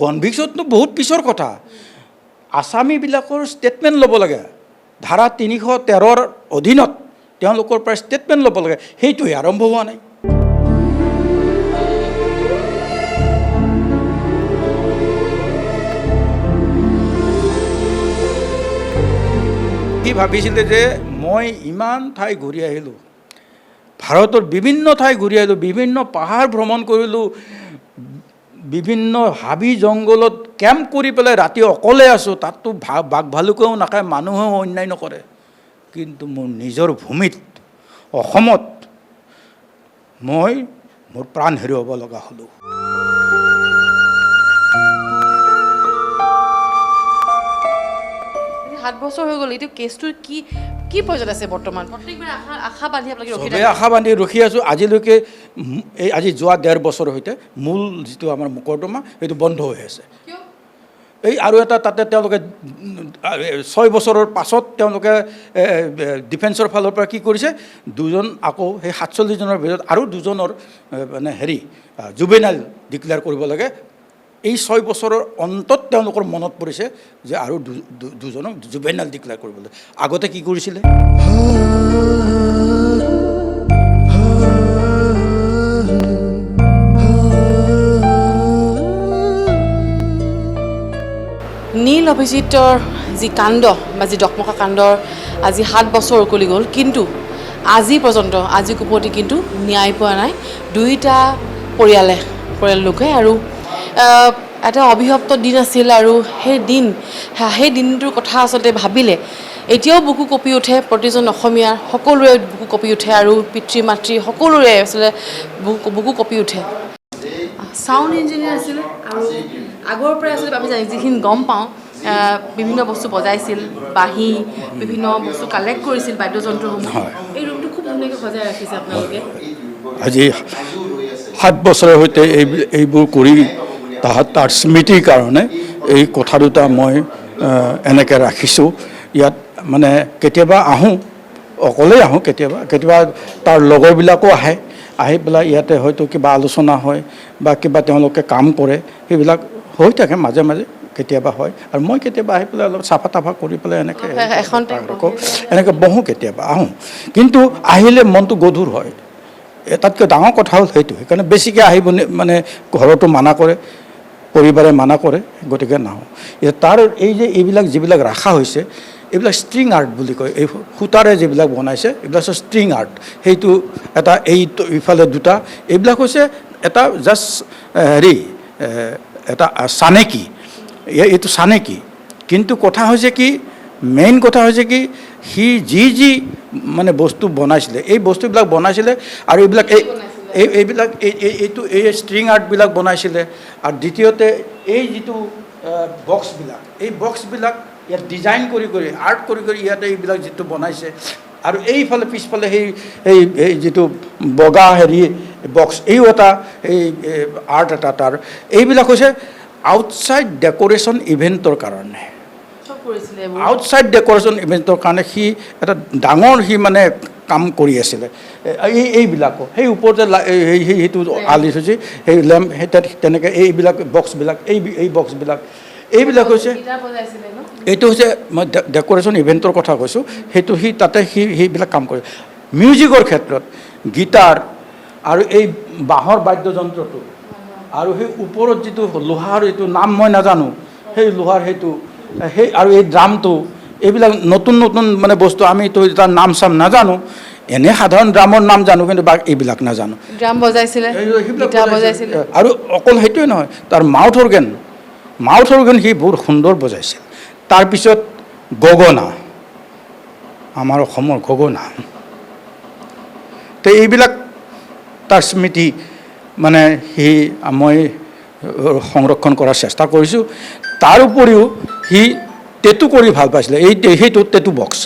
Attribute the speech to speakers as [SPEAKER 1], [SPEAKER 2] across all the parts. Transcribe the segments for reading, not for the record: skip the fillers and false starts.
[SPEAKER 1] কনভিকশ্যনটো বহুত পিছৰ কথা আসামীবিলাকৰ ষ্টেটমেণ্ট ল'ব লাগে ধাৰা ৩১৩ৰ অধীনত তেওঁলোকৰ পৰা ষ্টেটমেণ্ট ল'ব লাগে সেইটোৱে আৰম্ভ হোৱা নাই সি ভাবিছিলে যে মই ইমান ঠাই ঘূৰি আহিলোঁ ভাৰতৰ বিভিন্ন ঠাই ঘূৰি আহিলোঁ বিভিন্ন পাহাৰ ভ্ৰমণ কৰিলোঁ বিভিন্ন হাবি জংঘলত কেম্প কৰি পেলাই ৰাতি অকলে আছোঁ তাততো বাঘ ভালুকেও নাখায় মানুহেও অন্যায় নকৰে কিন্তু মোৰ নিজৰ ভূমিত অসমত মই মোৰ প্ৰাণ হেৰুৱাব লগা হ'লোঁ
[SPEAKER 2] সাত বছৰ হৈ গ'ল এইটো কেছটোৰ কি পৰ্যায়ত আছে বৰ্তমান প্ৰত্যেকবাৰে আশা বান্ধি আপোনালোকে ৰখি
[SPEAKER 1] আশা বান্ধি ৰখি আছোঁ আজিলৈকে আজি যোৱা ১.৫ বছৰৰ সৈতে মূল যিটো আমাৰ মোকৰ্দমা সেইটো বন্ধ হৈ আছে এই আৰু এটা তাতে তেওঁলোকে ৬ বছৰৰ পাছত তেওঁলোকে ডিফেন্সৰ ফালৰ পৰা কি কৰিছে দুজন আকৌ সেই ৪৭ জনৰ ভিতৰত আৰু দুজনৰ মানে জুভেনাইল ডিক্লেয়াৰ কৰিব লাগে এই ৬ বছৰৰ অন্তত তেওঁলোকৰ মনত পৰিছে যে আৰু দুজনক জুভেনাইল ডিক্লেয়াৰ কৰিবলৈ আগতে কি কৰিছিলে
[SPEAKER 2] নীল অভিজিতৰ যি কাণ্ড বা যি ডকমকা কাণ্ডৰ আজি ৭ বছৰ উকলি গ'ল কিন্তু আজি পৰ্যন্ত আজি কুপতি কিন্তু ন্যায় পোৱা নাই দুইটা পৰিয়াল লোকে আৰু এটা অভিশপ্ত দিন আছিল আৰু সেই দিনটোৰ কথা আচলতে ভাবিলে এতিয়াও বুকু কঁপি উঠে প্ৰতিজন অসমীয়াৰ সকলোৰে বুকু কঁপি উঠে আৰু পিতৃ মাতৃ সকলোৰে আচলতে বুকু কঁপি উঠে সাউণ্ড ইঞ্জিনিয়াৰ আছিলে আৰু আগৰ পৰাই আচলতে আমি যিখিনি গম পাওঁ বিভিন্ন বস্তু বজাইছিল বাঁহী বিভিন্ন বস্তু কালেক্ট কৰিছিল বাদ্যযন্ত্ৰসমূহ এই ৰুমটো খুব ধুনীয়াকৈ সজাই ৰাখিছে আপোনালোকে
[SPEAKER 1] আজি ৭ বছৰৰ সৈতে এইবোৰ কৰি তাৰ স্মৃতিৰ কাৰণে এই কথা দুটা মই এনেকৈ ৰাখিছোঁ ইয়াত মানে কেতিয়াবা আহোঁ অকলেই আহোঁ কেতিয়াবা তাৰ লগৰবিলাকো আহি পেলাই ইয়াতে হয়তো কিবা আলোচনা হয় বা কিবা তেওঁলোকে কাম কৰে সেইবিলাক হৈ থাকে মাজে মাজে কেতিয়াবা হয় আৰু মই কেতিয়াবা আহি পেলাই অলপ চাফা তাফা কৰি পেলাই এনেকৈ বহোঁ কেতিয়াবা আহোঁ কিন্তু আহিলে মনটো গধুৰ হয় তাতকৈ ডাঙৰ কথা হ'ল সেইটো সেইকাৰণে বেছিকৈ আহিব মানে ঘৰতো মানা কৰে পৰিবাৰে মানা কৰে গতিকে নাহোঁ তাৰ এইবিলাক যিবিলাক ৰাখা হৈছে এইবিলাক ষ্ট্ৰিং আৰ্ট বুলি কয় এই সূতাৰে যিবিলাক বনাইছে এইবিলাক হৈছে ষ্ট্ৰিং আৰ্ট সেইটো এটা ইফালে দুটা এইবিলাক হৈছে এটা জাষ্ট এটা চানেকি এইটো চানেকি কিন্তু কথা হৈছে কি মেইন কথা হৈছে কি সি যি মানে বস্তু বনাইছিলে এই বস্তুবিলাক বনাইছিলে আৰু এইবিলাক এই ষ্ট্ৰিং আৰ্টবিলাক বনাইছিলে আৰু দ্বিতীয়তে এই যিটো বক্সবিলাক ইয়াত ডিজাইন কৰি আৰ্ট কৰি ইয়াতে এইবিলাক যিটো বনাইছে আৰু এইফালে পিছফালে সেই যিটো বগা বক্স এইও এটা এই আৰ্ট এটা তাৰ এইবিলাক হৈছে আউটছাইড ডেক'ৰেশ্যন ইভেণ্টৰ কাৰণে আউটছাইড ডেক'ৰেশ্যন ইভেণ্টৰ কাৰণে সি এটা ডাঙৰ মানে কাম কৰি আছিলে এইবিলাকো সেই ওপৰতে সেইটো আলি থৈছে সেই লেম্প সেই তেনেকৈ এইবিলাক বক্সবিলাক এই বক্সবিলাক এইবিলাক হৈছে এইটো হৈছে মই ডেক'ৰেশ্যন ইভেণ্টৰ কথা কৈছোঁ সেইটো তাতে সেইবিলাক কাম কৰে মিউজিকৰ ক্ষেত্ৰত গীটাৰ আৰু এই বাঁহৰ বাদ্যযন্ত্ৰটো আৰু সেই ওপৰত যিটো লোহাৰ এইটো নাম মই নাজানো সেই লোহাৰ সেইটো আৰু এই ড্ৰামটো এইবিলাক নতুন মানে বস্তু আমিতো তাৰ নাম চাম নাজানো এনে সাধাৰণ ড্ৰামৰ নাম জানো কিন্তু এইবিলাক নাজানো
[SPEAKER 2] ড্ৰাম বজাইছিলে
[SPEAKER 1] আৰু অকল সেইটোৱে নহয় তাৰ মাউথ অৰ্গেন সি বহুত সুন্দৰ বজাইছিল তাৰপিছত গগনা আমাৰ অসমৰ গগনা তো এইবিলাক তাৰ স্মৃতি মানে মই সংৰক্ষণ কৰাৰ চেষ্টা কৰিছোঁ তাৰ উপৰিও সি টেটু কৰি ভাল পাইছিলে সেইটো টেটু বক্স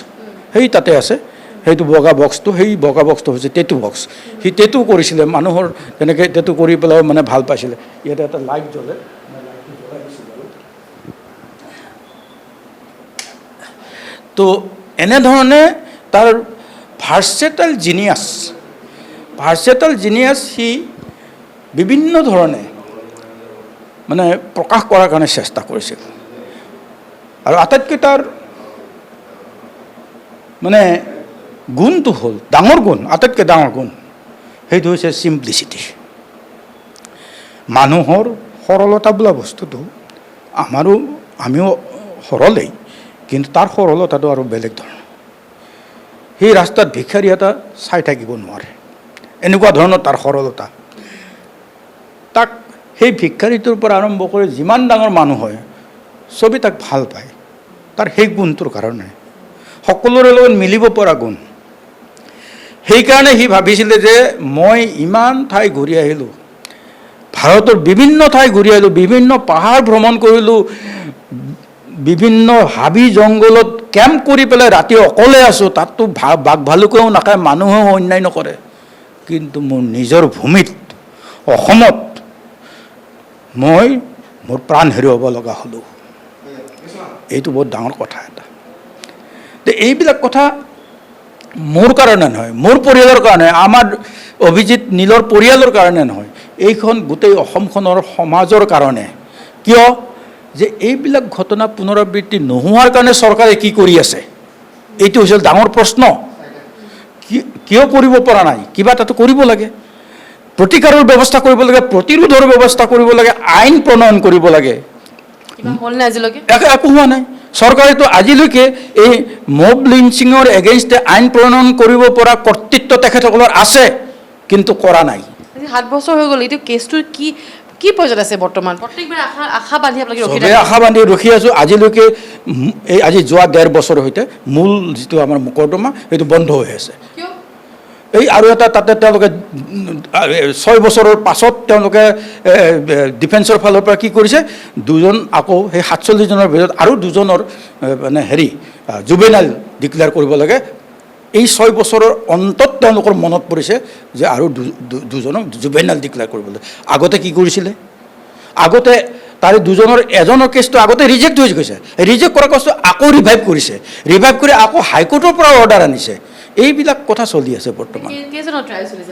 [SPEAKER 1] সেই তাতে আছে সেইটো বগা বক্সটো হৈছে টেটু বক্স সি টেটু কৰিছিলে মানুহৰ তেনেকৈ টেটু কৰি পেলাই মানে ভাল পাইছিলে ইয়াতে এটা লাইট জ্বলে তো এনেধৰণে তাৰ ভাৰ্চেটাইল জিনিয়াছ সি বিভিন্ন ধৰণে মানে প্ৰকাশ কৰাৰ কাৰণে চেষ্টা কৰিছিল আৰু আটাইতকৈ তাৰ মানে গুণটো হ'ল ডাঙৰ গুণ আটাইতকৈ ডাঙৰ গুণ সেইটো হৈছে চিম্পলিচিটি মানুহৰ সৰলতা বোলা বস্তুটো আমিও সৰলেই কিন্তু তাৰ সৰলতাটো আৰু বেলেগ ধৰণৰ সেই ৰাস্তাত ভিক্ষাৰী এটা চাই থাকিব নোৱাৰে এনেকুৱা ধৰণৰ তাৰ সৰলতা তাক সেই ভিক্ষাৰীটোৰ পৰা আৰম্ভ কৰি যিমান ডাঙৰ মানুহ হয় চবেই তাক ভাল পায় তাৰ সেই গুণটোৰ কাৰণে সকলোৰে লগত মিলিব পৰা গুণ সেইকাৰণে সি ভাবিছিলে যে মই ইমান ঠাই ঘূৰি আহিলোঁ ভাৰতৰ বিভিন্ন ঠাই ঘূৰি আহিলোঁ বিভিন্ন পাহাৰ ভ্ৰমণ কৰিলোঁ বিভিন্ন হাবি জংঘলত কেম্প কৰি পেলাই ৰাতি অকলে আছোঁ তাততো বাঘ ভালুকেও নাখায় মানুহেও অন্যায় নকৰে কিন্তু মোৰ নিজৰ ভূমিত অসমত মই মোৰ প্ৰাণ হেৰুৱাব লগা হ'লোঁ এইটো বহুত ডাঙৰ কথা এটা এইবিলাক কথা মোৰ কাৰণে নহয় মোৰ পৰিয়ালৰ কাৰণে আমাৰ অভিজিত নীলৰ পৰিয়ালৰ কাৰণে নহয় এইখন গোটেই অসমখনৰ সমাজৰ কাৰণে কিয় যে এইবিলাক ঘটনা পুনৰাবৃত্তি নোহোৱাৰ কাৰণে চৰকাৰে কি কৰি আছে এইটো হৈছিল ডাঙৰ প্ৰশ্ন কিয় কৰিব পৰা নাই কিবা এটাতো কৰিব লাগে প্ৰতিকাৰৰ ব্যৱস্থা কৰিব লাগে প্ৰতিৰোধৰ ব্যৱস্থা কৰিব লাগে আইন প্ৰণয়ন কৰিব লাগে একো হোৱা নাই চৰকাৰেতো আজিলৈকে এই মব লিঞ্চিঙৰ এগেইনষ্টে আইন প্ৰণয়ন কৰিব পৰা কৰ্তৃত্ব তেখেতসকলৰ আছে কিন্তু কৰা নাই
[SPEAKER 2] 7 বছৰ হৈ গ'ল এইটো কেছটো কি পৰ্যায়ত আছে বৰ্তমান প্ৰত্যেকবাৰ আশা বান্ধি আপোনালোকে ৰখি
[SPEAKER 1] থাকে আশা বান্ধি ৰখি আছোঁ আজিলৈকে এই আজি যোৱা 1.5 বছৰৰ সৈতে মূল যিটো আমাৰ মোকৰ্দমা সেইটো বন্ধ হৈ আছে এই আৰু এটা তাতে তেওঁলোকে 6 বছৰৰ পাছত তেওঁলোকে ডিফেন্সৰ ফালৰ পৰা কি কৰিছে দুজন আকৌ সেই 47 জনৰ ভিতৰত আৰু দুজনৰ মানে জুবেনাইল ডিক্লেয়াৰ কৰিব লাগে এই 6 বছৰৰ অন্তত তেওঁলোকৰ মনত পৰিছে যে আৰু দুজনক জুবেনাইল ডিক্লেয়াৰ কৰিব লাগে আগতে কি কৰিছিলে আগতে তাৰে দুজনৰ এজনৰ কেছটো আগতে ৰিজেক্ট হৈ গৈছে ৰিজেক্ট কৰা কেছটো আকৌ ৰিভাইভ কৰিছে ৰিভাইভ কৰি আকৌ হাইকোৰ্টৰ পৰা অৰ্ডাৰ আনিছে এইবিলাক কথা চলি আছে বৰ্তমান
[SPEAKER 2] কেইজনৰ ট্ৰায়েল চলিছে